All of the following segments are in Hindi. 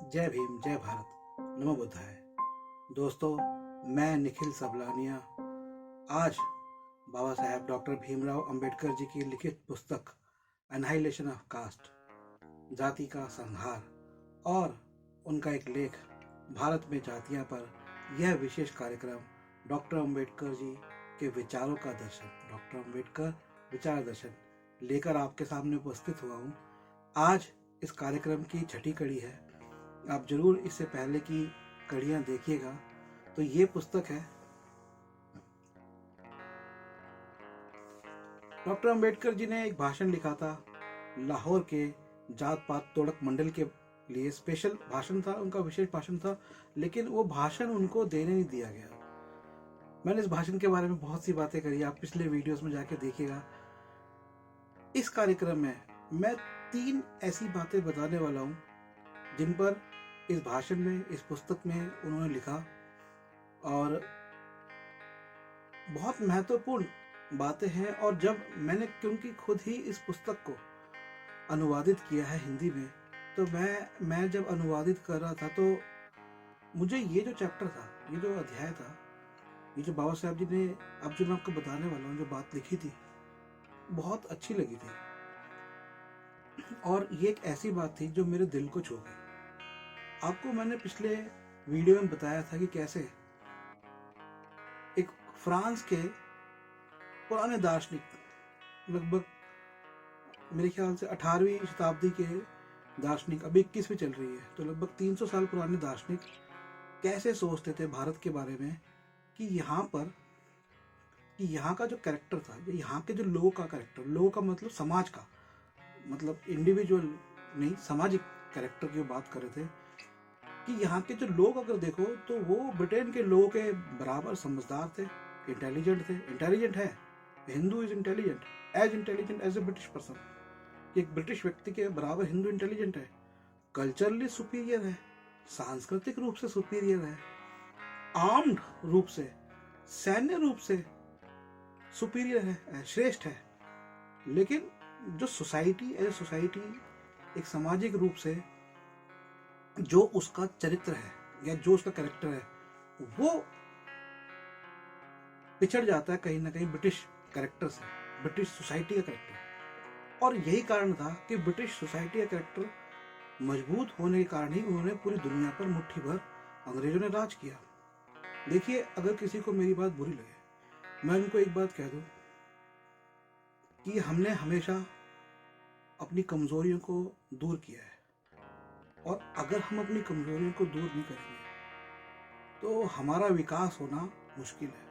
जय भीम, जय भारत, नमो बुद्धाय। दोस्तों, मैं निखिल सबलानिया आज बाबा साहेब डॉक्टर भीमराव अंबेडकर जी की लिखित पुस्तक एनाहिलेशन ऑफ कास्ट, जाति का संहार, और उनका एक लेख भारत में जातियां पर, यह विशेष कार्यक्रम डॉक्टर अंबेडकर जी के विचारों का दर्शन, डॉक्टर अंबेडकर विचार दर्शन लेकर आपके सामने उपस्थित हुआ हूँ। आज इस कार्यक्रम की छठी कड़ी है। आप जरूर इससे पहले की कड़ियां देखिएगा। तो ये पुस्तक है डॉक्टर अंबेडकर जी ने एक भाषण लिखा था लाहौर के जात पात तोड़क मंडल के लिए। स्पेशल भाषण था, उनका विशेष भाषण था, लेकिन वो भाषण उनको देने नहीं दिया गया। मैंने इस भाषण के बारे में बहुत सी बातें करी, आप पिछले वीडियोस में जाके देखिएगा। इस कार्यक्रम में मैं 3 ऐसी बातें बताने वाला हूं जिन पर इस भाषण में, इस पुस्तक में उन्होंने लिखा, और बहुत महत्वपूर्ण बातें हैं। और जब मैंने, क्योंकि खुद ही इस पुस्तक को अनुवादित किया है हिंदी में, तो मैं जब अनुवादित कर रहा था तो मुझे ये जो चैप्टर था, ये जो अध्याय था, ये जो बाबा साहब जी ने, अब जो मैं आपको बताने वाला हूँ, जो बात लिखी थी, बहुत अच्छी लगी थी। और ये एक ऐसी बात थी जो मेरे दिल को छू गई। आपको मैंने पिछले वीडियो में बताया था कि कैसे एक फ्रांस के पुराने दार्शनिक, लगभग मेरे ख्याल से 18वीं शताब्दी के दार्शनिक, अभी 21वीं चल रही है, तो लगभग 300 साल पुराने दार्शनिक कैसे सोचते थे भारत के बारे में कि यहाँ का जो कैरेक्टर था, यहाँ के जो लोगों का कैरेक्टर, लोगों का मतलब समाज का, मतलब इंडिविजुअल नहीं, सामाजिक कैरेक्टर की बात कर रहे थे कि यहाँ के जो लोग अगर देखो तो वो ब्रिटेन के लोगों के बराबर समझदार थे, इंटेलिजेंट है। Hindu is intelligent as a British person. एक ब्रिटिश व्यक्ति के बराबर हिंदू इंटेलिजेंट है, कल्चरली सुपीरियर है, सांस्कृतिक रूप से सुपीरियर है, आर्म्ड रूप से, सैन्य रूप से सुपीरियर है, श्रेष्ठ है। लेकिन जो सोसाइटी एज ए सोसाइटी, एक सामाजिक रूप से जो उसका चरित्र है या जो उसका कैरेक्टर है, वो पिछड़ जाता है कहीं ना कहीं ब्रिटिश कैरेक्टर से, ब्रिटिश सोसाइटी का कैरेक्टर। और यही कारण था कि ब्रिटिश सोसाइटी का कैरेक्टर मजबूत होने के कारण ही उन्होंने पूरी दुनिया पर मुट्ठी भर अंग्रेजों ने राज किया। देखिए, अगर किसी को मेरी बात बुरी लगे, मैं उनको एक बात कह दूं कि हमने हमेशा अपनी कमजोरियों को दूर किया है, और अगर हम अपनी कमजोरियों को दूर नहीं करेंगे तो हमारा विकास होना मुश्किल है।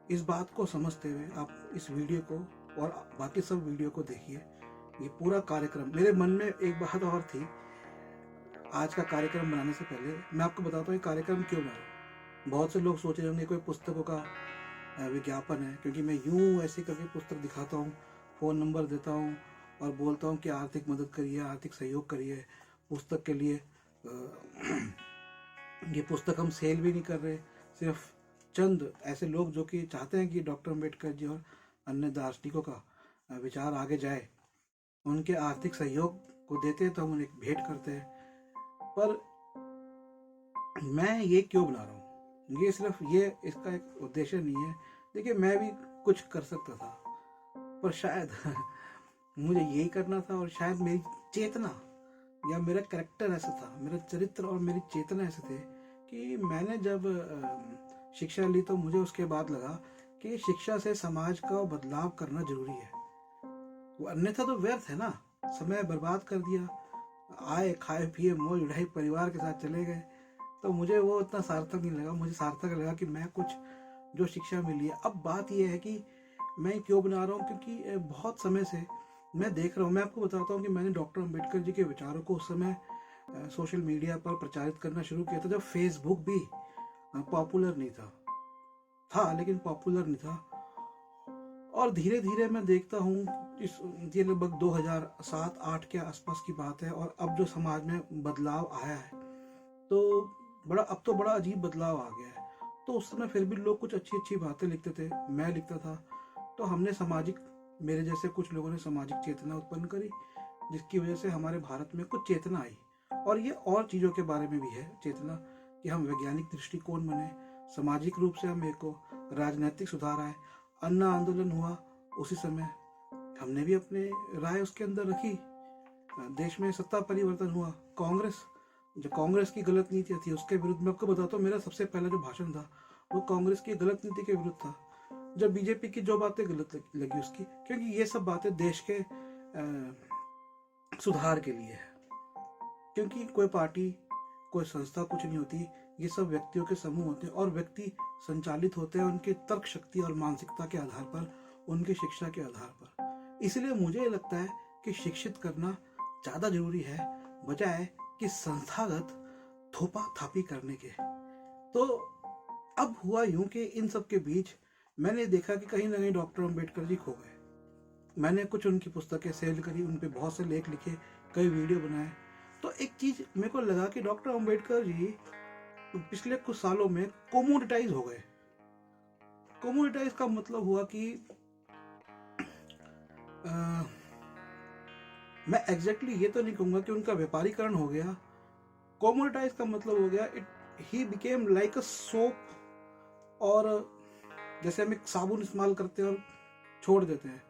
इस बात को समझते हुए आप इस वीडियो को और बाकी सब वीडियो को देखिए। ये पूरा कार्यक्रम, मेरे मन में एक बात और थी आज का कार्यक्रम बनाने से पहले। मैं आपको बताता हूँ ये कार्यक्रम क्यों बना रहा हूँ। बहुत से लोग सोच रहे होंगे कोई पुस्तकों का विज्ञापन है, क्योंकि मैं यूं ऐसे करके पुस्तक दिखाता हूँ, फ़ोन नंबर देता हूँ और बोलता हूँ कि आर्थिक मदद करिए, आर्थिक सहयोग करिए पुस्तक के लिए। ये पुस्तक हम सेल भी नहीं कर रहे, सिर्फ चंद ऐसे लोग जो कि चाहते हैं कि डॉक्टर अंबेडकर जी और अन्य दार्शनिकों का विचार आगे जाए, उनके आर्थिक सहयोग को देते हैं, तो हम उन्हें भेंट करते हैं। पर मैं ये क्यों बना रहा हूँ, ये सिर्फ ये इसका एक उद्देश्य नहीं है। देखिए, मैं भी कुछ कर सकता था, पर शायद मुझे यही करना था, और शायद मेरी चेतना या मेरा कैरेक्टर ऐसा था, मेरा चरित्र और मेरी चेतना ऐसे थे कि मैंने जब शिक्षा ली तो मुझे उसके बाद लगा कि शिक्षा से समाज का बदलाव करना जरूरी है। वो अन्यथा तो व्यर्थ है ना, समय बर्बाद कर दिया, आए खाए पिए मौज उड़ाई परिवार के साथ चले गए, तो मुझे वो उतना सार्थक नहीं लगा। मुझे सार्थक लगा कि मैं कुछ जो शिक्षा मिली है। अब बात यह है कि मैं क्यों बना रहा हूँ, क्योंकि बहुत समय से मैं देख रहा हूँ। मैं आपको बताता हूँ कि मैंने डॉक्टर अंबेडकर जी के विचारों को उस समय सोशल मीडिया पर प्रचारित करना शुरू किया था जब फेसबुक भी पॉपुलर नहीं था, लेकिन पॉपुलर नहीं था। और धीरे धीरे मैं देखता हूँ, ये लगभग 2007-8 के आसपास की बात है, और अब जो समाज में बदलाव आया है, तो अब तो बड़ा अजीब बदलाव आ गया है। तो उस समय फिर भी लोग कुछ अच्छी अच्छी बातें लिखते थे, मैं लिखता था, तो हमने मेरे जैसे कुछ लोगों ने सामाजिक चेतना उत्पन्न करी, जिसकी वजह से हमारे भारत में कुछ चेतना आई। और ये और चीज़ों के बारे में भी है चेतना कि हम वैज्ञानिक दृष्टिकोण बने, सामाजिक रूप से हम एक हो, राजनीतिक सुधार आए। अन्ना आंदोलन हुआ उसी समय, हमने भी अपने राय उसके अंदर रखी। देश में सत्ता परिवर्तन हुआ, कांग्रेस, जो कांग्रेस की गलत नीति थी उसके विरुद्ध, मैं आपको बताता हूँ, मेरा सबसे पहला जो भाषण था वो कांग्रेस की गलत नीति के विरुद्ध था। जब बीजेपी की जो बातें गलत लगी उसकी, क्योंकि ये सब बातें देश के सुधार के लिए है। क्योंकि कोई पार्टी, कोई संस्था कुछ नहीं होती, ये सब व्यक्तियों के समूह होते हैं और व्यक्ति संचालित होते हैं उनके तर्क शक्ति और मानसिकता के आधार पर, उनकी शिक्षा के आधार पर। इसलिए मुझे लगता है कि शिक्षित करना ज़्यादा जरूरी है बजाय कि संस्थागत थोपा थापी करने के। तो अब हुआ यूं कि इन सब के बीच मैंने देखा कि कहीं ना कहीं डॉक्टर अंबेडकर जी खो गए। मैंने कुछ उनकी पुस्तकें सेल करी, उन पे बहुत से लेख लिखे, कई वीडियो बनाए। तो एक चीज मेरे को लगा कि डॉक्टर अंबेडकर जी पिछले कुछ सालों में कोमोडिटाइज हो गए। कोमोडिटाइज का मतलब हुआ कि मैं एग्जैक्टली ये तो नहीं कहूंगा कि उनका व्यापारीकरण हो गया। कोमोडिटाइज का मतलब हो गया he became like a soap, और जैसे हम एक साबुन इस्तेमाल करते हैं और छोड़ देते हैं,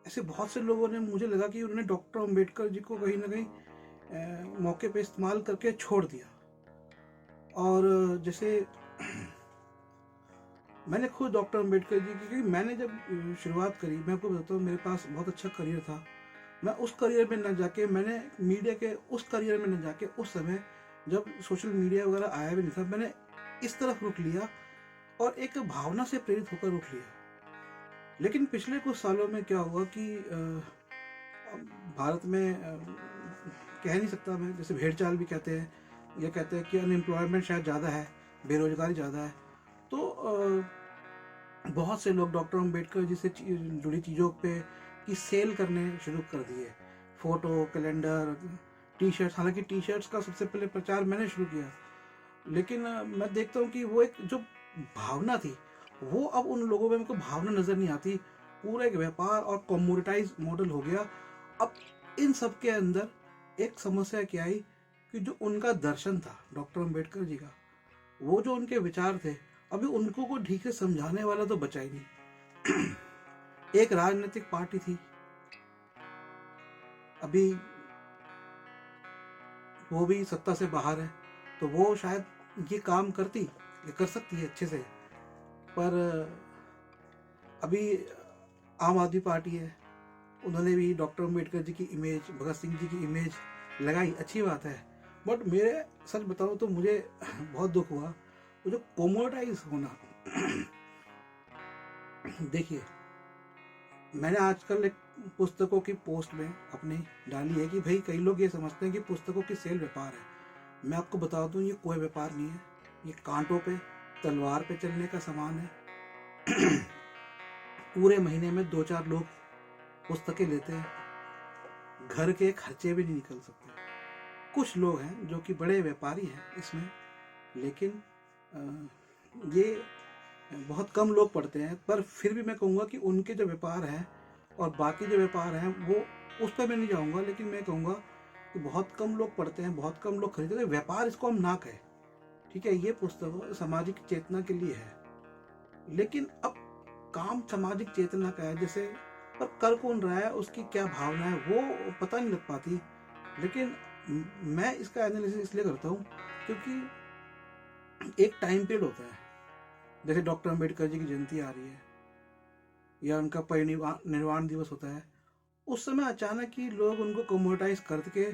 ऐसे बहुत से लोगों ने, मुझे लगा कि उन्होंने डॉक्टर अंबेडकर जी को कहीं ना कहीं मौके पे इस्तेमाल करके छोड़ दिया। और जैसे मैंने खुद डॉक्टर अंबेडकर जी की, क्योंकि मैंने जब शुरुआत करी, मैं आपको बताता हूँ, मेरे पास बहुत अच्छा करियर था। मैं उस करियर में न जाके, मैंने मीडिया के उस करियर में न जाके, उस समय जब सोशल मीडिया वगैरह आया भी नहीं था, मैंने इस तरफ रुख लिया और एक भावना से प्रेरित होकर रुख लिया। लेकिन पिछले कुछ सालों में क्या हुआ कि भारत में कह नहीं सकता मैं, जैसे भेड़चाल भी कहते हैं, या कहते हैं कि अनएम्प्लॉयमेंट शायद ज़्यादा है, बेरोजगारी ज़्यादा है। तो बहुत से लोग डॉक्टर अंबेडकर जी से जुड़ी चीज़ों पे की सेल करने शुरू कर दिए, फोटो, कैलेंडर, टी शर्ट्स। हालांकि टी शर्ट्स का सबसे पहले प्रचार मैंने शुरू किया, लेकिन मैं देखता हूँ कि वो एक जो भावना थी, वो अब उन लोगों में, मेरे को भावना नजर नहीं आती। पूरा एक व्यापार और कॉमोडिटाइज मॉडल हो गया। अब इन सब के अंदर एक समस्या क्या आई कि जो उनका दर्शन था डॉक्टर अंबेडकर जी का, वो जो उनके विचार थे, अभी उनको को ठीक से समझाने वाला तो बचा ही नहीं। एक राजनीतिक पार्टी थी, अभी वो भी सत्ता से बाहर है, तो वो शायद ये काम करती, ये कर सकती है अच्छे से, पर अभी आम आदमी पार्टी है, उन्होंने भी डॉक्टर अंबेडकर जी की इमेज, भगत सिंह जी की इमेज लगाई, अच्छी बात है। बट मेरे सच बताऊं तो मुझे बहुत दुख हुआ वो जो कोमोडाइज होना। देखिए, मैंने आजकल एक पुस्तकों की पोस्ट में अपनी डाली है कि भाई कई लोग ये समझते हैं कि पुस्तकों की सेल व्यापार है। मैं आपको बता दूं, ये कोई व्यापार नहीं है, ये कांटों पे, तलवार पे चलने का सामान है। पूरे महीने में 2-4 लोग पुस्तकें लेते हैं, घर के खर्चे भी नहीं निकल सकते। कुछ लोग हैं जो कि बड़े व्यापारी हैं इसमें, लेकिन ये बहुत कम लोग पढ़ते हैं। पर फिर भी मैं कहूँगा कि उनके जो व्यापार हैं और बाकी जो व्यापार हैं, वो उस पर मैं नहीं जाऊँगा, लेकिन मैं कहूँगा कि बहुत कम लोग पढ़ते हैं, बहुत कम लोग खरीदते हैं। व्यापार इसको हम ना कहें, ठीक है, ये पुस्तक सामाजिक चेतना के लिए है, लेकिन अब काम सामाजिक चेतना का है, जैसे पर कर कौन रहा है, उसकी क्या भावना है, वो पता नहीं लग पाती। लेकिन मैं इसका एनालिसिस इसलिए करता हूँ क्योंकि एक टाइम पीरियड होता है, जैसे डॉक्टर अंबेडकर जी की जयंती आ रही है या उनका परिनिर्वाण दिवस होता है, उस समय अचानक ही लोग उनको कमोडिटाइज करके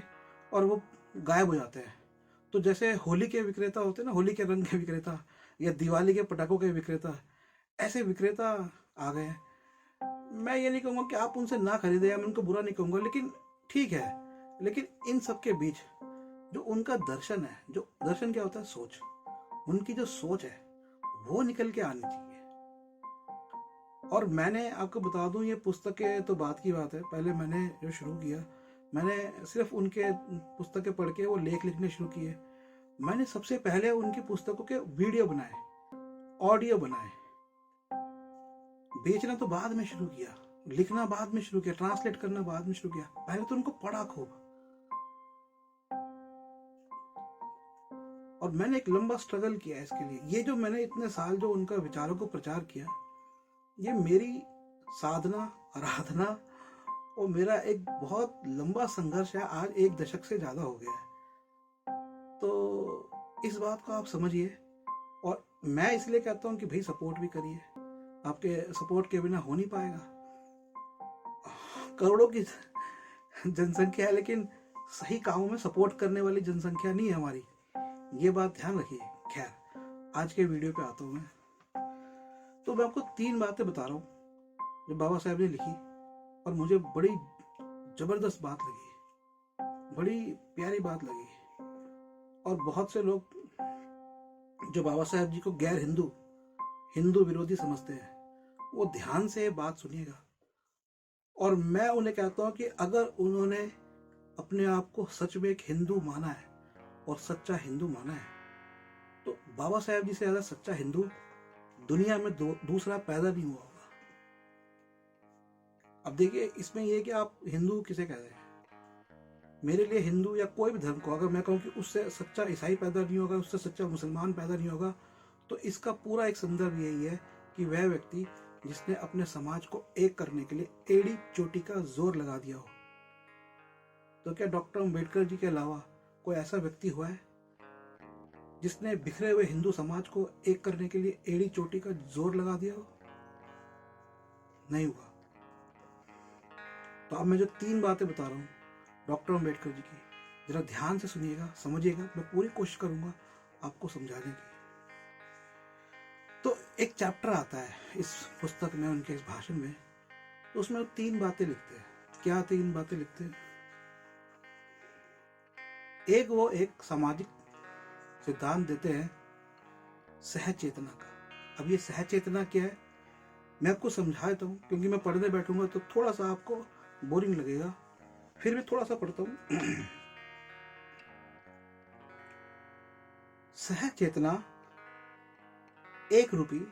और वो गायब हो जाते हैं। तो जैसे होली के विक्रेता होते हैं ना, होली के रंग के विक्रेता या दिवाली के पटाखों के विक्रेता, ऐसे विक्रेता आ गए हैं। मैं ये नहीं कहूँगा कि आप उनसे ना खरीदें, या मैं उनको बुरा नहीं कहूँगा, लेकिन ठीक है। लेकिन इन सब के बीच जो उनका दर्शन है, जो दर्शन क्या होता है, सोच, उनकी जो सोच है वो निकल के आनी चाहिए। और मैंने आपको बता दूं, ये पुस्तकें तो बात की बात है, पहले मैंने जो शुरू किया, मैंने सिर्फ उनके पुस्तकें पढ़ के वो लेख लिखने शुरू किए। मैंने सबसे पहले उनकी पुस्तकों के वीडियो बनाए, ऑडियो बनाए, बेचना तो बाद में शुरू किया, लिखना बाद में शुरू किया, ट्रांसलेट करना बाद में शुरू किया। पहले तो उनको पढ़ा खूब, और मैंने एक लंबा स्ट्रगल किया है इसके लिए। ये जो मैंने इतने साल जो उनका विचारों को प्रचार किया, ये मेरी साधना, आराधना और मेरा एक बहुत लंबा संघर्ष है। आज 1 दशक से ज़्यादा हो गया है। तो इस बात को आप समझिए, और मैं इसलिए कहता हूँ कि भाई सपोर्ट भी करिए। आपके सपोर्ट के बिना हो नहीं पाएगा। करोड़ों की जनसंख्या है, लेकिन सही कामों में सपोर्ट करने वाली जनसंख्या नहीं है हमारी। ये बात ध्यान रखिए। खैर, आज के वीडियो पे आता हूँ मैं। तो मैं आपको 3 बातें बता रहा हूँ जो बाबा साहब ने लिखी और मुझे बड़ी जबरदस्त बात लगी, बड़ी प्यारी बात लगी। और बहुत से लोग जो बाबा साहब जी को गैर हिंदू विरोधी समझते हैं, वो ध्यान से बात सुनिएगा। और मैं उन्हें कहता हूं कि अगर उन्होंने अपने आप को सच में एक हिंदू माना है और सच्चा हिंदू माना है, तो बाबा साहब जी से ज्यादा सच्चा हिंदू दुनिया में दूसरा पैदा नहीं हुआ होगा। अब देखिए, इसमें यह कि आप हिंदू किसे कहते हैं। मेरे लिए हिंदू या कोई भी धर्म को अगर मैं कहूं कि उससे सच्चा ईसाई पैदा नहीं होगा, उससे सच्चा मुसलमान पैदा नहीं होगा, तो इसका पूरा एक संदर्भ यही है कि वह व्यक्ति जिसने अपने समाज को एक करने के लिए एड़ी चोटी का जोर लगा दिया हो। तो क्या डॉक्टर अम्बेडकर जी के अलावा कोई ऐसा व्यक्ति हुआ है जिसने बिखरे हुए हिंदू समाज को एक करने के लिए एड़ी चोटी का जोर लगा दिया हो? नहीं हुआ। तो अब मैं जो 3 बातें बता रहा हूं डॉक्टर अम्बेडकर जी की, जरा ध्यान से सुनिएगा, समझिएगा। मैं पूरी कोशिश करूंगा आपको समझाने की। तो एक चैप्टर आता है इस पुस्तक में, उनके इस भाषण में, तो उसमें 3 बातें लिखते हैं। क्या 3 बातें लिखते हैं? वो एक सामाजिक सिद्धांत देते हैं सह चेतना का। अब ये सह चेतना क्या है, मैं आपको समझा देता हूँ, क्योंकि मैं पढ़ने बैठूंगा तो थोड़ा सा आपको बोरिंग लगेगा, फिर भी थोड़ा सा पढ़ता हूं। सह चेतना एक रूपी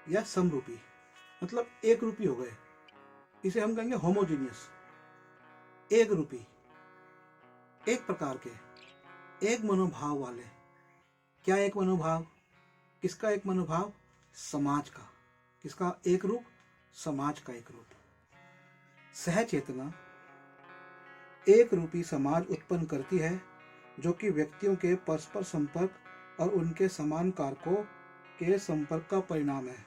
या समरूपी, मतलब एक रूपी हो गए, इसे हम कहेंगे होमोजीनियस। एक रूपी, एक प्रकार के, एक मनोभाव वाले। क्या एक मनोभाव? किसका एक मनोभाव? समाज का। किसका एक रूप? समाज का एक रूप। सह चेतना एक रूपी समाज उत्पन्न करती है जो कि व्यक्तियों के परस्पर संपर्क और उनके समान कारकों के संपर्क का परिणाम है।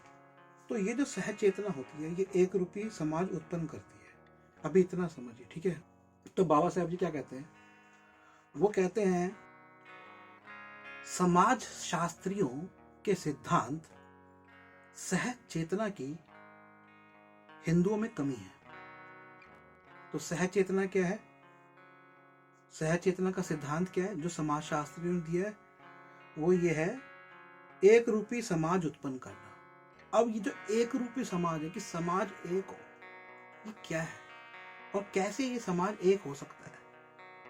तो ये जो सह चेतना होती है, ये एक रूपी समाज उत्पन्न करती है। अभी इतना समझिए, ठीक है। तो बाबा साहब जी क्या कहते हैं? वो कहते हैं समाज शास्त्रियों के सिद्धांत सह चेतना की हिंदुओं में कमी है। तो सह चेतना क्या है? सह चेतना का सिद्धांत क्या है जो समाज शास्त्रियों ने दिया है? वो ये है, एक रूपी समाज उत्पन्न करना। अब ये जो एक रूपी समाज है कि समाज एक हो, ये क्या है और कैसे ये समाज एक हो सकता है,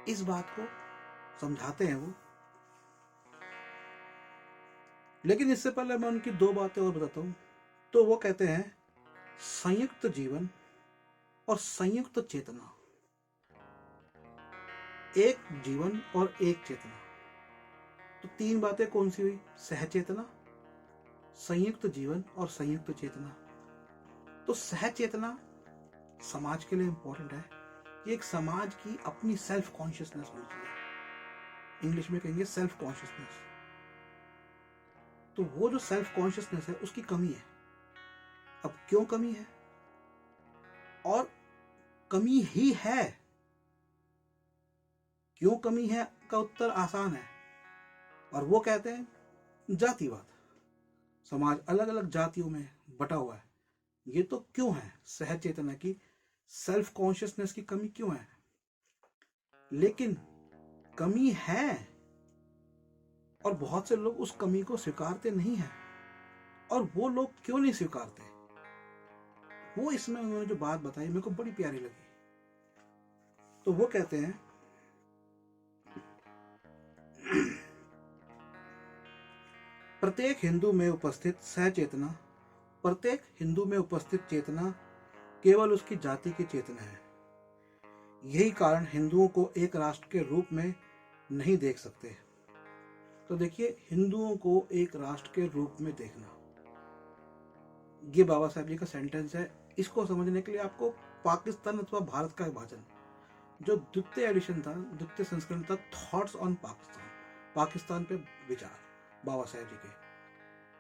इस बात को समझाते हैं वो। लेकिन इससे पहले मैं उनकी 2 बातें और बताता हूं। तो वो कहते हैं संयुक्त जीवन और संयुक्त चेतना। एक जीवन और एक चेतना। तो 3 बातें कौन सी हुई? सह चेतना, संयुक्त जीवन और संयुक्त चेतना। तो सह चेतना समाज के लिए इंपॉर्टेंट है कि एक समाज की अपनी सेल्फ कॉन्शियसनेस होनी चाहिए। इंग्लिश में कहेंगे सेल्फ कॉन्शियसनेस। तो वो जो सेल्फ कॉन्शियसनेस है उसकी कमी है। अब क्यों कमी है? और कमी ही है, क्यों कमी है का उत्तर आसान है, और वो कहते हैं जातिवाद। समाज अलग अलग जातियों में बटा हुआ है। ये तो क्यों है? सह चेतना की, सेल्फ कॉन्शियसनेस की कमी क्यों है? लेकिन कमी है और बहुत से लोग उस कमी को स्वीकारते नहीं है। और वो लोग क्यों नहीं स्वीकारते, वो इसमें उन्होंने जो बात बताई मेरे को बड़ी प्यारी लगी। तो वो कहते हैं प्रत्येक हिंदू में उपस्थित सह चेतना, प्रत्येक हिंदू में उपस्थित चेतना केवल उसकी जाति की चेतना है। यही कारण हिंदुओं को एक राष्ट्र के रूप में नहीं देख सकते। तो देखिए, हिंदुओं को एक राष्ट्र के रूप में देखना, ये बाबा साहब जी का सेंटेंस है। इसको समझने के लिए आपको पाकिस्तान अथवा भारत का विभाजन, जो द्वितीय एडिशन था, द्वितीय संस्करण था, थॉट्स ऑन पाकिस्तान, पाकिस्तान पे विचार बाबा साहब जी के,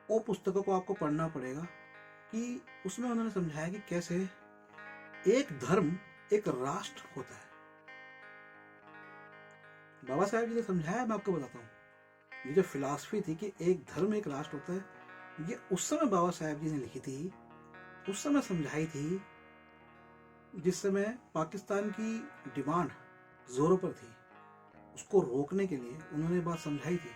वो पुस्तकों को आपको पढ़ना पड़ेगा कि उसमें उन्होंने समझाया कि कैसे एक धर्म एक राष्ट्र होता है। बाबा साहब जी ने समझाया, मैं आपको बताता हूँ। ये जो फिलॉसफी थी कि एक धर्म एक राष्ट्र होता है, ये उस समय बाबा साहब जी ने लिखी थी, उस समय समझाई थी, जिस समय पाकिस्तान की डिमांड जोरों पर थी। उसको रोकने के लिए उन्होंने बात समझाई थी।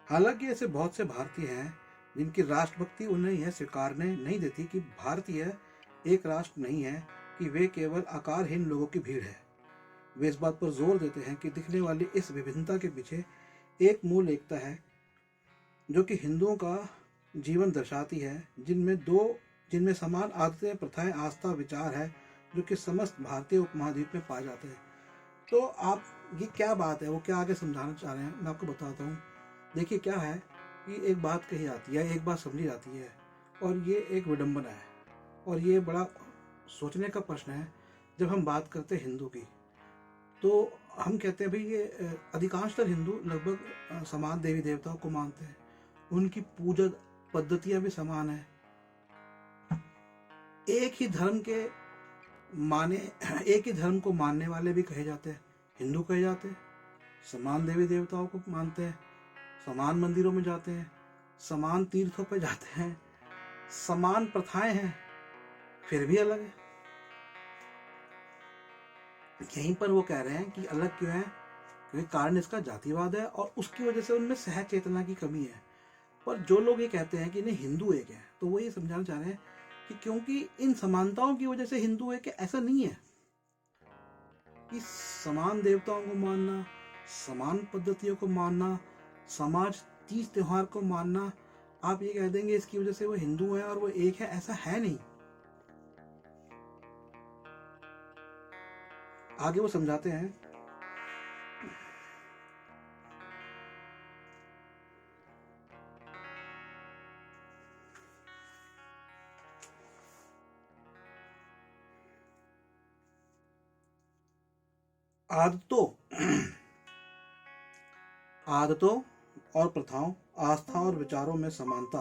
हालांकि ऐसे बहुत से भारतीय हैं जिनकी राष्ट्रभक्ति उन्हें यह स्वीकारने नहीं देती कि भारतीय एक राष्ट्र नहीं है, कि वे केवल आकारहीन लोगों की भीड़ है। वे इस बात पर जोर देते हैं कि दिखने वाली इस विभिन्नता के पीछे एक मूल एकता है, जो कि हिंदुओं का जीवन दर्शाती है, जिनमें समान आदतें, प्रथाएं, आस्था, विचार है, जो कि समस्त भारतीय उपमहाद्वीप में पाए जाते हैं। तो आप, ये क्या बात है, वो क्या आगे समझाना चाह रहे हैं, मैं आपको बताता हूँ। देखिए क्या है कि एक बात कही जाती है, एक बात समझी जाती है, और ये एक विडंबना है, और ये बड़ा सोचने का प्रश्न है। जब हम बात करते हैं हिंदू की, तो हम कहते हैं भाई ये अधिकांशतर हिंदू लगभग समान देवी देवताओं को मानते हैं, उनकी पूजा पद्धतियां भी समान है, एक ही धर्म को मानने वाले भी कहे जाते हैं, हिंदू कहे जाते हैं, समान देवी देवताओं को मानते हैं, समान मंदिरों में जाते हैं, समान तीर्थों पर जाते हैं, समान प्रथाएं हैं, फिर भी अलग है। यहीं पर वो कह रहे हैं कि अलग क्यों है, क्योंकि कारण इसका जातिवाद है, और उसकी वजह से उनमें सह चेतना की कमी है। पर जो लोग ये कहते हैं कि नहीं हिंदू एक है, तो वो ये समझाना चाह रहे हैं कि क्योंकि इन समानताओं की वजह से हिंदू एक है, ऐसा नहीं है। कि समान देवताओं को मानना, समान पद्धतियों को मानना, समाज तीज त्योहार को मानना, आप ये कह देंगे इसकी वजह से वो हिंदू है और वो एक है, ऐसा है नहीं। आगे वो समझाते हैं, आदतों और प्रथाओं, आस्था और विचारों में समानता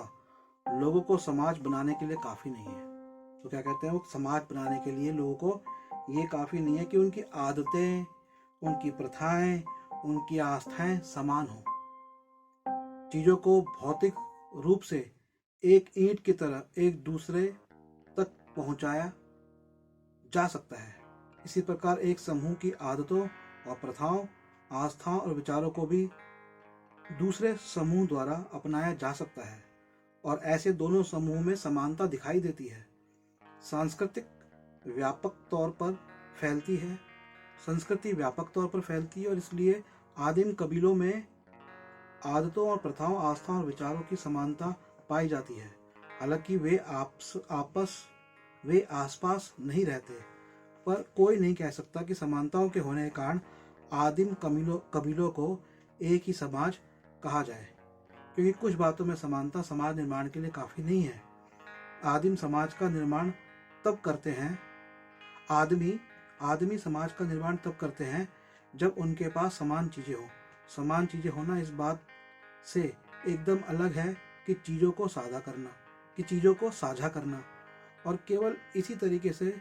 लोगों को समाज बनाने के लिए काफी नहीं है। तो क्या कहते हैं, वो समाज बनाने के लिए लोगों को ये काफी नहीं है कि उनकी आदतें, उनकी प्रथाएं, उनकी आस्थाएं समान हो। चीजों को भौतिक रूप से एक ईंट की तरह एक दूसरे तक पहुंचाया जा सकता है। इसी प्रकार एक समूह की आदतों और प्रथाओं, आस्थाओं और विचारों को भी दूसरे समूह द्वारा अपनाया जा सकता है, और ऐसे दोनों समूह में समानता दिखाई देती है। सांस्कृतिक व्यापक तौर पर फैलती है, संस्कृति व्यापक तौर पर फैलती है, और इसलिए आदिम कबीलों में आदतों और प्रथाओं, आस्थाओं और विचारों की समानता पाई जाती है। हालांकि वे आसपास नहीं रहते, पर कोई नहीं कह सकता कि समानताओं के होने के कारण आदिम कबीलों को एक ही समाज कहा जाए, क्योंकि कुछ बातों में समानता समाज निर्माण के लिए काफी नहीं है। आदिम समाज का निर्माण तब करते हैं आदमी समाज का निर्माण तब करते हैं जब उनके पास समान चीजें हो। समान चीजें होना इस बात से एकदम अलग है कि चीजों को साझा करना, और केवल इसी तरीके से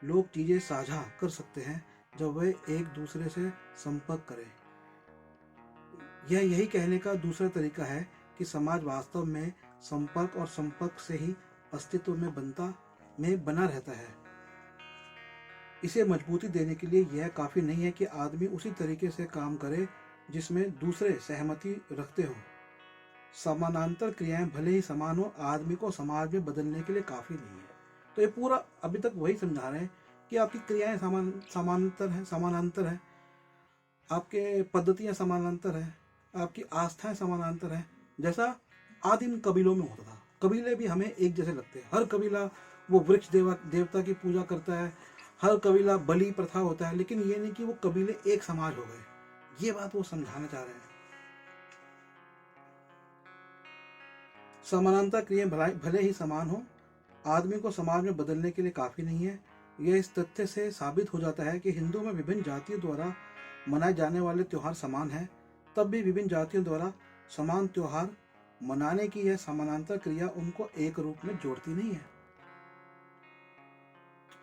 लोग चीजें साझा कर सकते हैं जब वे एक दूसरे से संपर्क करें। यही कहने का दूसरा तरीका है कि समाज वास्तव में संपर्क और संपर्क से ही अस्तित्व में बना रहता है। इसे मजबूती देने के लिए यह काफी नहीं है कि आदमी उसी तरीके से काम करे जिसमें दूसरे सहमति रखते हो। समानांतर क्रियाएं भले ही समान हो, आदमी को समाज में बदलने के लिए काफी नहीं है। तो ये पूरा अभी तक वही समझा रहे हैं कि आपकी क्रियाएं समानांतर है, आपके पद्धतियां समानांतर है, आपकी आस्थाएं समानांतर है, जैसा आदिम कबीलों में होता था। कबीले भी हमें एक जैसे लगते हैं, हर कबीला वो वृक्ष देवता की पूजा करता है, हर कबीला बलि प्रथा होता है, लेकिन ये नहीं कि वो कबीले एक समाज हो गए। ये बात वो समझाना चाह रहे हैं। समानांतर क्रियाएं भले ही समान हो, आदमी को समाज में बदलने के लिए काफी नहीं है। यह इस तथ्य से साबित हो जाता है कि हिंदू में विभिन्न जातियों द्वारा मनाए जाने वाले त्योहार समान हैं, तब भी विभिन्न जातियों द्वारा समान त्योहार मनाने की यह समानांतर क्रिया उनको एक रूप में जोड़ती नहीं है।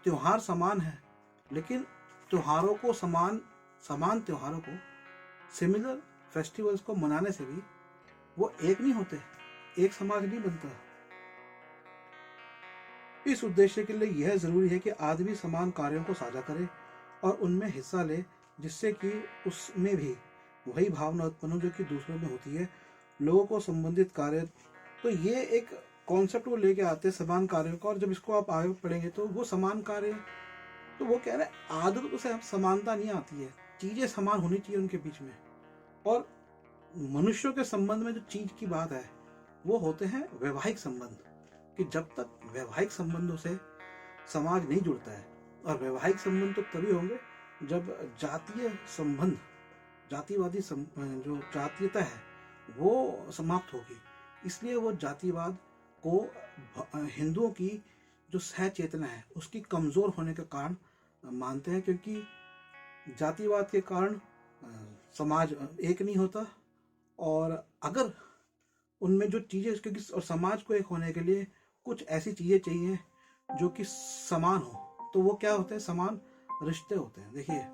त्योहार समान है, लेकिन त्योहारों को समान त्योहारों को, सिमिलर फेस्टिवल्स को मनाने से भी वो एक नहीं होते, एक समाज नहीं बनता। इस उद्देश्य के लिए यह जरूरी है कि आदमी समान कार्यों को साझा करे और उनमें हिस्सा ले, जिससे कि उसमें भी वही भावना उत्पन्न हो जो कि दूसरों में होती है। लोगों को संबंधित कार्य, तो ये एक कॉन्सेप्ट वो लेके आते हैं समान कार्यों का, और जब इसको आप आगे पढ़ेंगे तो वो समान कार्य, तो वो कह रहे हैं आदतों से समानता नहीं आती है, चीजें समान होनी चाहिए उनके बीच में। और मनुष्यों के संबंध में जो चीज की बात है वो होते हैं वैवाहिक संबंध, कि जब तक वैवाहिक संबंधों से समाज नहीं जुड़ता है, और वैवाहिक संबंध तो तभी होंगे जब जातीय संबंध, जातिवादी जो जातीयता है वो समाप्त होगी। इसलिए वो जातिवाद को हिंदुओं की जो सह चेतना है उसकी कमजोर होने का कारण मानते हैं, क्योंकि जातिवाद के कारण समाज एक नहीं होता। और अगर उनमें जो चीजें, क्योंकि और समाज को एक होने के लिए कुछ ऐसी चीजें चाहिए जो कि समान हो, तो वो क्या होते हैं, समान रिश्ते होते हैं। देखिए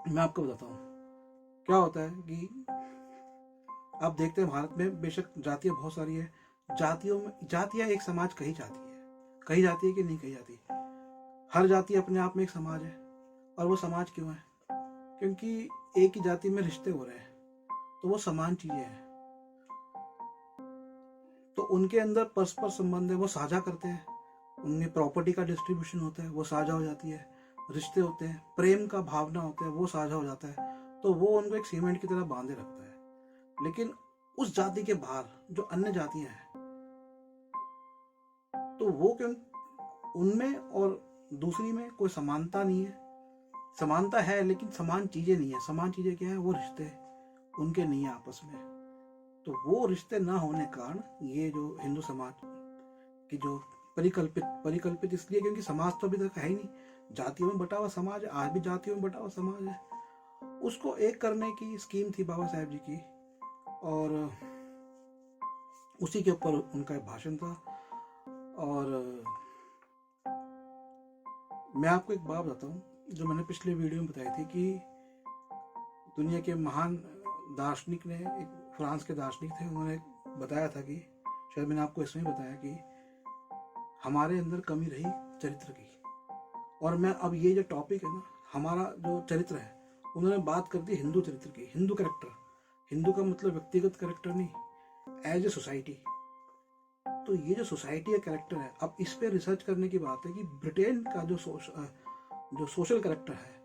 मैं आपको बताता हूँ क्या होता है कि आप देखते हैं भारत में बेशक जातियां बहुत सारी है, जातियां एक समाज कही जाती है, कही जाती है कि नहीं कही जाती। हर जाति अपने आप में एक समाज है। और वो समाज क्यों है? क्योंकि एक ही जाति में रिश्ते हो रहे हैं, तो वो समान चीजें हैं, तो उनके अंदर परस्पर संबंध है, वो साझा करते हैं, उनमें प्रॉपर्टी का डिस्ट्रीब्यूशन होता है, वो साझा हो जाती है, रिश्ते होते हैं, प्रेम का भावना होता है, वो साझा हो जाता है, तो वो उनको एक सीमेंट की तरह बांधे रखता है। लेकिन उस जाति के बाहर जो अन्य जातियां हैं, तो वो क्यों, उनमें और दूसरी में कोई समानता नहीं है। समानता है लेकिन समान चीजें नहीं है। समान चीजें क्या है? वो रिश्ते उनके नहीं है आपस में। तो वो रिश्ते ना होने के कारण ये जो हिंदू समाज की जो परिकल्पित इसलिए क्योंकि समाज तो अभी तक है ही नहीं, जातियों में बटा हुआ समाज है, आज भी जातियों में बटा हुआ समाज है। उसको एक करने की स्कीम थी बाबा साहेब जी की, और उसी के ऊपर उनका एक भाषण था। और मैं आपको एक बात बताता हूँ जो मैंने पिछले वीडियो में बताई थी कि दुनिया के महान दार्शनिक ने, एक फ्रांस के दार्शनिक थे, उन्होंने बताया था कि, शायद मैंने आपको इसमें बताया कि हमारे अंदर कमी रही चरित्र की। और मैं अब ये जो टॉपिक है ना, हमारा जो चरित्र है, उन्होंने बात कर दी हिंदू चरित्र की, हिंदू कैरेक्टर। हिंदू का मतलब व्यक्तिगत कैरेक्टर नहीं, एज ए सोसाइटी। तो ये जो सोसाइटी का कैरेक्टर है, अब इस पे रिसर्च करने की बात है कि ब्रिटेन का जो सोशल कैरेक्टर है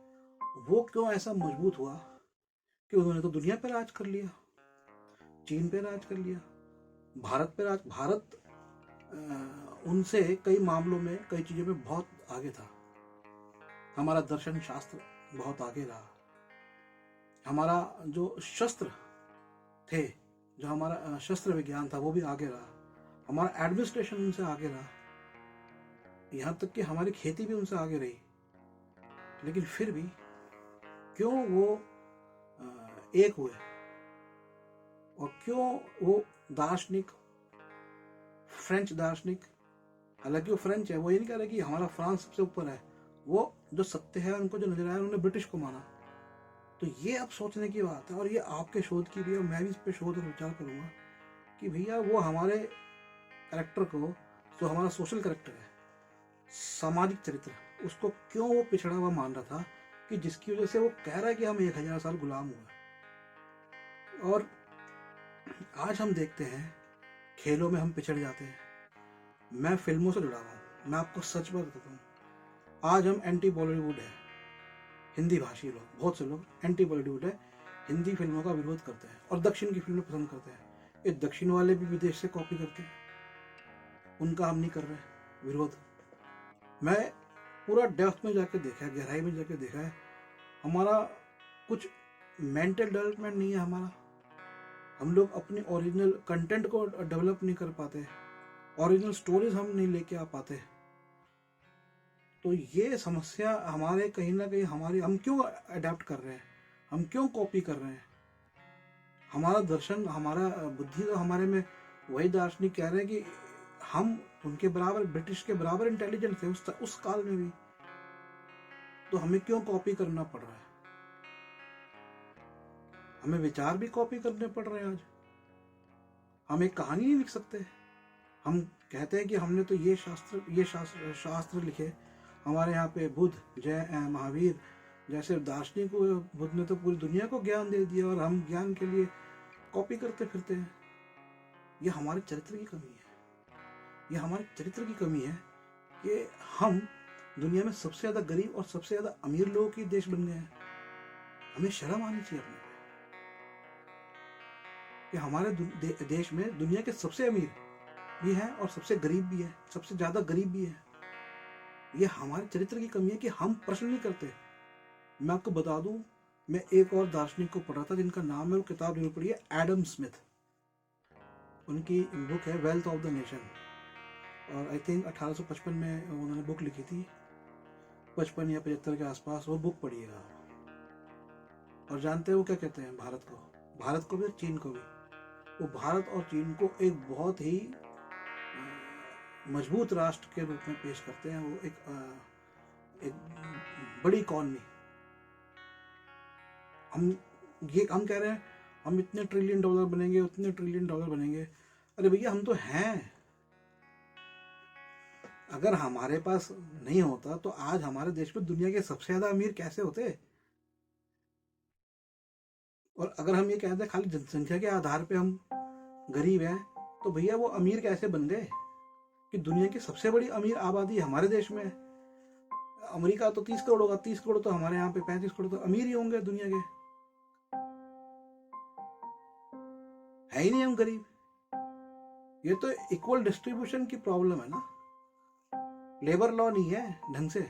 वो क्यों ऐसा मजबूत हुआ कि उन्होंने तो दुनिया पर राज कर लिया, चीन पे राज कर लिया, भारत पे राज। भारत उनसे कई मामलों में, कई चीजों में बहुत आगे था। हमारा दर्शन शास्त्र बहुत आगे रहा, हमारा जो शस्त्र थे, जो हमारा शस्त्र विज्ञान था वो भी आगे रहा, हमारा एडमिनिस्ट्रेशन उनसे आगे रहा, यहां तक कि हमारी खेती भी उनसे आगे रही। लेकिन फिर भी क्यों वो एक हुए, और क्यों वो दार्शनिक, फ्रेंच दार्शनिक, हालांकि वो फ्रेंच है, वो ये नहीं कह रहे कि हमारा फ्रांस सबसे ऊपर है, वो जो सत्य है उनको जो नजर आया उन्होंने ब्रिटिश को माना। तो ये अब सोचने की बात है, और ये आपके शोध की भी है, मैं भी इस पर शोध और विचार करूंगा कि भैया वो हमारे कैरेक्टर को, जो हमारा सोशल कैरेक्टर है, सामाजिक चरित्र, उसको क्यों वो पिछड़ा हुआ मान रहा था, कि जिसकी वजह से वो कह रहा है कि हम 1000 साल गुलाम हुए। और आज हम देखते हैं खेलों में हम पिछड़ जाते हैं। मैं फिल्मों से जुड़ा हुआ हूँ, मैं आपको सच बात बताता हूँ, आज हम एंटी बॉलीवुड है, हिंदी भाषी लोग, बहुत से लोग एंटी बॉलीवुड है, हिंदी फिल्मों का विरोध करते हैं और दक्षिण की फिल्में पसंद करते हैं। ये दक्षिण वाले भी विदेश से कॉपी करते हैं, उनका हम नहीं कर रहे विरोध। मैं पूरा डेप्थ में जाके देखा है, गहराई में जाके देखा है, हमारा कुछ मेंटल डेवलपमेंट नहीं है हमारा। हम लोग अपने ओरिजिनल कंटेंट को डेवलप नहीं कर पाते, ओरिजिनल स्टोरीज हम नहीं लेके आ पाते। तो ये समस्या हमारे कहीं ना कहीं हमारी, हम क्यों अडेप्ट कर रहे हैं, हम क्यों कॉपी कर रहे हैं? हमारा दर्शन, हमारा बुद्धि तो हमारे में, वही दार्शनिक कह रहे हैं कि हम उनके बराबर, ब्रिटिश के बराबर इंटेलिजेंट थे उस काल में भी, तो हमें क्यों कॉपी करना पड़ रहा है? हमें विचार भी कॉपी करने पड़ रहे हैं आज। हम एक कहानी नहीं लिख सकते। हम कहते हैं कि हमने तो ये शास्त्र लिखे, हमारे यहाँ पे बुद्ध, महावीर जैसे दार्शनिक, बुद्ध ने तो पूरी दुनिया को ज्ञान दे दिया और हम ज्ञान के लिए कॉपी करते फिरते हैं। ये हमारे चरित्र की कमी है। ये हमारे चरित्र की कमी है कि हम दुनिया में सबसे ज्यादा गरीब और सबसे ज्यादा अमीर लोगों की देश बन गए हैं। हमें शर्म आनी चाहिए अपने पे कि हमारे देश में दुनिया के सबसे अमीर भी है और सबसे गरीब भी है, सबसे ज्यादा गरीब भी है। ये हमारे चरित्र की कमी है कि हम प्रश्न नहीं करते। मैं आपको बता दूं, मैं एक और दार्शनिक को पढ़ा था जिनका नाम है, वो किताब जरूर पढ़ी है, एडम स्मिथ। उनकी बुक है वेल्थ ऑफ द नेशन, और आई थिंक 1855 में उन्होंने बुक लिखी थी, 55 या 75 के आसपास। वो बुक पढ़िएगा। और जानते हैं वो क्या कहते हैं भारत को भी और चीन को भी? वो भारत और चीन को एक बहुत ही मजबूत राष्ट्र के रूप में पेश करते हैं। वो एक बड़ी इकॉनमी। हम कह रहे हैं हम इतने ट्रिलियन डॉलर बनेंगे, उतने ट्रिलियन डॉलर बनेंगे। अरे भैया, हम तो हैं। अगर हमारे पास नहीं होता तो आज हमारे देश में दुनिया के सबसे ज्यादा अमीर कैसे होते? और अगर हम ये कहते हैं खाली जनसंख्या के आधार पे हम गरीब हैं, तो भैया वो अमीर कैसे बन गए कि दुनिया की सबसे बड़ी अमीर आबादी हमारे देश में है? अमेरिका तो 30 करोड़ होगा, 30 करोड़ तो हमारे यहाँ पे 35 करोड़ तो अमीर ही होंगे दुनिया के। है ही नहीं हम गरीब। ये तो इक्वल डिस्ट्रीब्यूशन की प्रॉब्लम है ना। लेबर लॉ नहीं है ढंग से।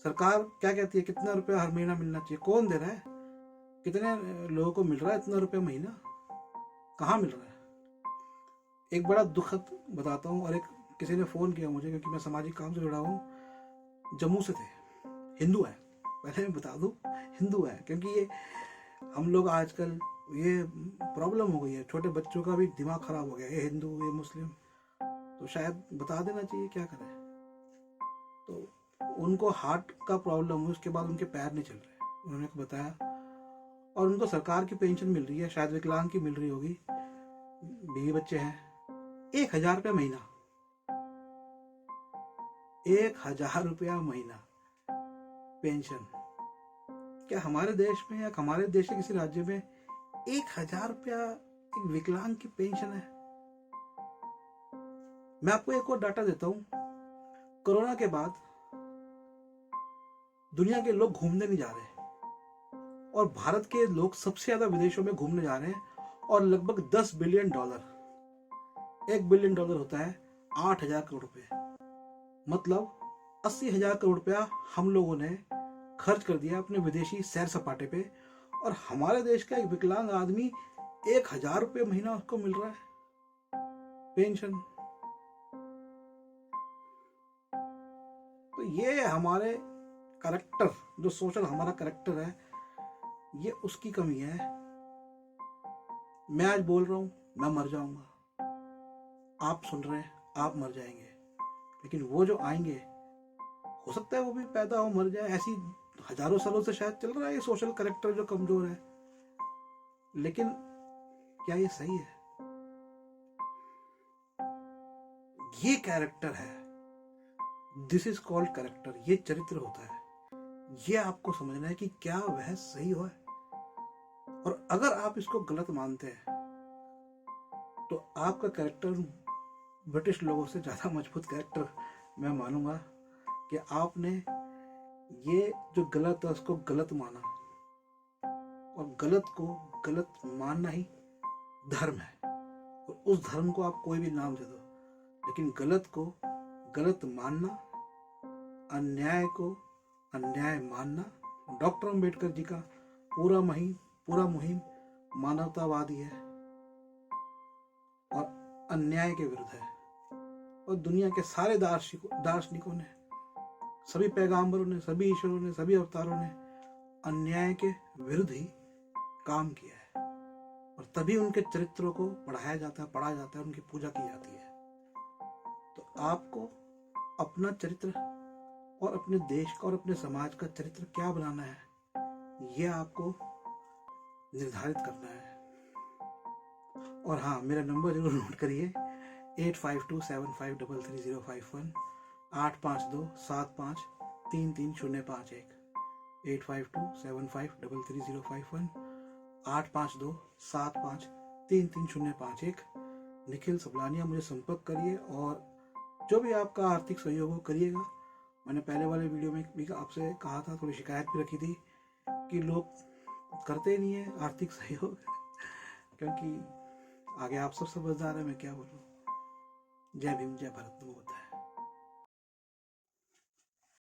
सरकार क्या कहती है कितना रुपया हर महीना मिलना चाहिए? कौन दे रहा है? कितने लोगों को मिल रहा है इतना रुपया महीना? कहाँ मिल रहा है? एक बड़ा दुखद बताता हूँ। और एक किसी ने फोन किया मुझे, क्योंकि मैं सामाजिक काम से जुड़ा हूँ, जम्मू से थे, हिंदू है, पहले मैं बता दूं हिंदू है, क्योंकि ये हम लोग आजकल ये प्रॉब्लम हो गई है, छोटे बच्चों का भी दिमाग खराब हो गया, ये हिंदू ये मुस्लिम, तो शायद बता देना चाहिए, क्या करें। तो उनको हार्ट का प्रॉब्लम हुआ, उसके बाद उनके पैर नहीं चल रहे, उन्होंने बताया। और उनको सरकार की पेंशन मिल रही है, शायद विकलांग की मिल रही होगी, बीवी बच्चे हैं, 1,000 रुपया महीना, 1,000 रुपया महीना पेंशन। क्या हमारे देश में या हमारे देश के किसी राज्य में 1,000 रुपया एक विकलांग की पेंशन है? मैं आपको एक और डाटा देता हूं। कोरोना के बाद दुनिया के लोग घूमने नहीं जा रहे, और भारत के लोग सबसे ज्यादा विदेशों में घूमने जा रहे हैं, और लगभग 10 बिलियन डॉलर, 1 बिलियन डॉलर होता है 8,000 करोड़ रुपए, मतलब 80,000 करोड़ रुपया हम लोगों ने खर्च कर दिया अपने विदेशी सैर सपाटे पे। और हमारे देश का एक विकलांग आदमी 1,000 रुपये महीना उसको मिल रहा है पेंशन। तो ये हमारे कैरेक्टर, जो सोशल हमारा कैरेक्टर है, ये उसकी कमी है। मैं आज बोल रहा हूं मैं मर जाऊंगा, आप सुन रहे हैं आप मर जाएंगे, लेकिन वो जो आएंगे हो सकता है वो भी पैदा हो मर जाए। ऐसी हजारों सालों से शायद चल रहा है ये सोशल कैरेक्टर जो कमजोर है। लेकिन क्या ये सही है? ये कैरेक्टर है, दिस इज कॉल्ड कैरेक्टर, ये चरित्र होता है। ये आपको समझना है कि क्या वह सही हो है। और अगर आप इसको गलत मानते हैं तो आपका कैरेक्टर ब्रिटिश लोगों से ज्यादा मजबूत कैरेक्टर मैं मानूंगा, कि आपने ये जो गलत है उसको गलत माना, और गलत को गलत मानना ही धर्म है। और उस धर्म को आप कोई भी नाम दे दो, लेकिन गलत को गलत मानना अन्याय को अन्याय मानना। डॉक्टर अंबेडकर जी का पूरा मुहिम मानवतावादी है और अन्याय के विरुद्ध है। और दुनिया के सारे दार्शनिकों ने, सभी पैगाम्बरों ने, सभी ईश्वरों ने, सभी अवतारों ने अन्याय के विरुद्ध ही काम किया है। और तभी उनके चरित्रों को पढ़ाया जाता है, पढ़ा जाता है, उनकी पूजा की जाती है। तो आपको अपना चरित्र और अपने देश का और अपने समाज का चरित्र क्या बनाना है, ये आपको निर्धारित करना है। और हाँ, मेरा नंबर जरूर नोट करिए, 8527533051, 8527533051, 8527533051, 8527533051। निखिल सबलानिया, मुझे संपर्क करिए और जो भी आपका आर्थिक सहयोग हो करिएगा। मैंने पहले वाले वीडियो में भी आपसे कहा था, थोड़ी शिकायत भी रखी थी कि लोग करते नहीं है आर्थिक सहयोग क्योंकि आगे आप सब समझदार है, मैं क्या बोलूँ। जय भीम, जय भारत, नमो बुद्धाय।